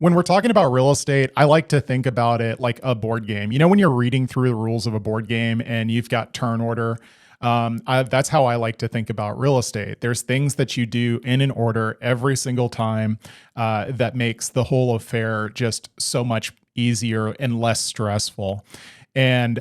When we're talking about real estate, I like to think about it like a board game. You know, when you're reading through the rules of a board game and you've got turn order, that's how I like to think about real estate. There's things that you do in an order every single time that makes the whole affair just so much easier and less stressful. And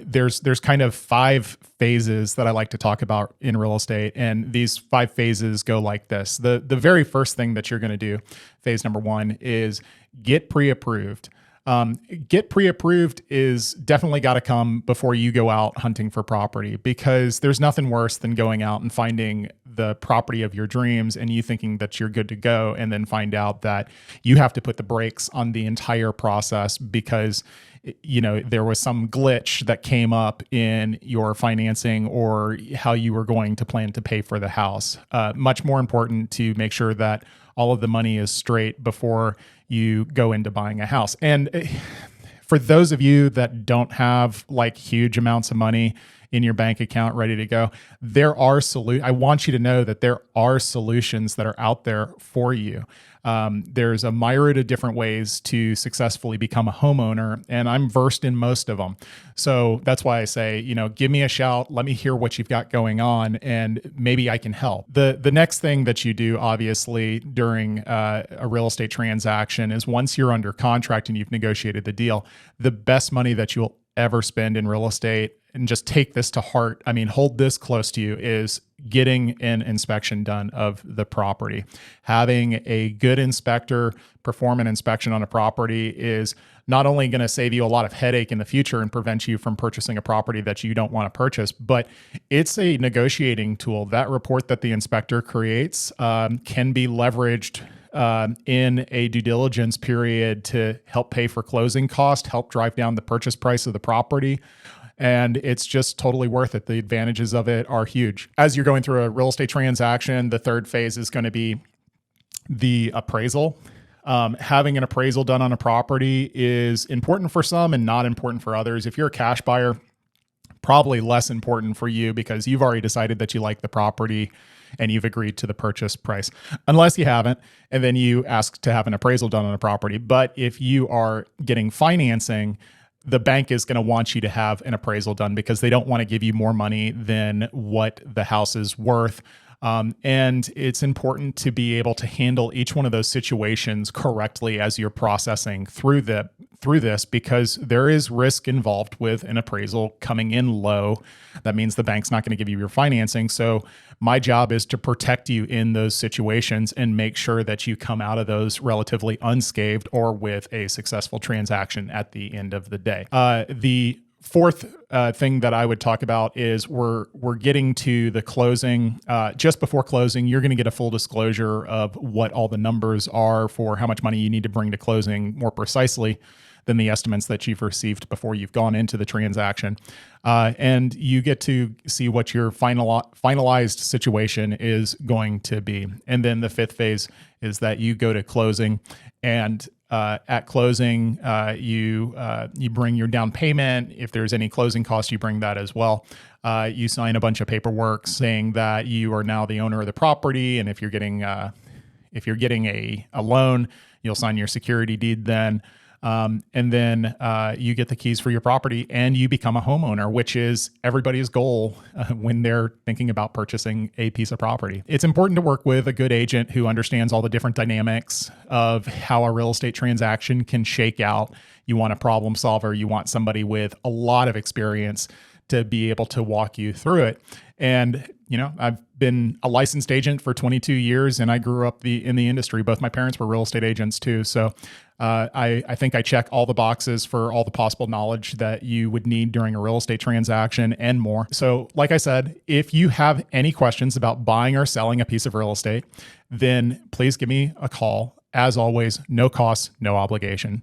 there's kind of five phases that I like to talk about in real estate, and these five phases go like this. The very first thing that you're going to do, phase number one, is get pre-approved. Get pre-approved is definitely got to come before you go out hunting for property, because there's nothing worse than going out and finding the property of your dreams and you thinking that you're good to go, and then find out that you have to put the brakes on the entire process because there was some glitch that came up in your financing or how you were going to plan to pay for the house. Much more important to make sure that all of the money is straight before you go into buying a house. And for those of you that don't have like huge amounts of money in your bank account ready to go, I want you to know that there are solutions that are out there for you. There's a myriad of different ways to successfully become a homeowner, and I'm versed in most of them. So that's why I say, give me a shout. Let me hear what you've got going on, and maybe I can help. The next thing that you do, obviously, during a real estate transaction is, once you're under contract and you've negotiated the deal, the best money that you'll ever spend in real estate, and just take this to heart, hold this close to you, is getting an inspection done of the property. Having a good inspector perform an inspection on a property is not only going to save you a lot of headache in the future and prevent you from purchasing a property that you don't want to purchase, but it's a negotiating tool. That report that the inspector creates can be leveraged in a due diligence period to help pay for closing costs, help drive down the purchase price of the property. And it's just totally worth it. The advantages of it are huge. As you're going through a real estate transaction, the third phase is going to be the appraisal. Having an appraisal done on a property is important for some and not important for others. If you're a cash buyer, probably less important for you because you've already decided that you like the property and you've agreed to the purchase price, unless you haven't, and then you ask to have an appraisal done on a property. But if you are getting financing, the bank is going to want you to have an appraisal done because they don't want to give you more money than what the house is worth. And it's important to be able to handle each one of those situations correctly as you're processing through this, because there is risk involved with an appraisal coming in low. That means the bank's not going to give you your financing. So my job is to protect you in those situations and make sure that you come out of those relatively unscathed or with a successful transaction at the end of the day. The fourth thing that I would talk about is we're getting to the closing. Just before closing, you're going to get a full disclosure of what all the numbers are for how much money you need to bring to closing more precisely than the estimates that you've received before you've gone into the transaction. And you get to see what your finalized situation is going to be. And then the fifth phase is that you go to closing, and at closing, you bring your down payment. If there's any closing costs, you bring that as well. You sign a bunch of paperwork saying that you are now the owner of the property, and if you're getting a loan, you'll sign your security deed then. And then you get the keys for your property and you become a homeowner, which is everybody's goal when they're thinking about purchasing a piece of property. It's important to work with a good agent who understands all the different dynamics of how a real estate transaction can shake out. You want a problem solver. You want somebody with a lot of experience to be able to walk you through it. And, I've been a licensed agent for 22 years and I grew up in the industry. Both my parents were real estate agents too. So I think I check all the boxes for all the possible knowledge that you would need during a real estate transaction and more. So like I said, if you have any questions about buying or selling a piece of real estate, then please give me a call. As always, no cost, no obligation.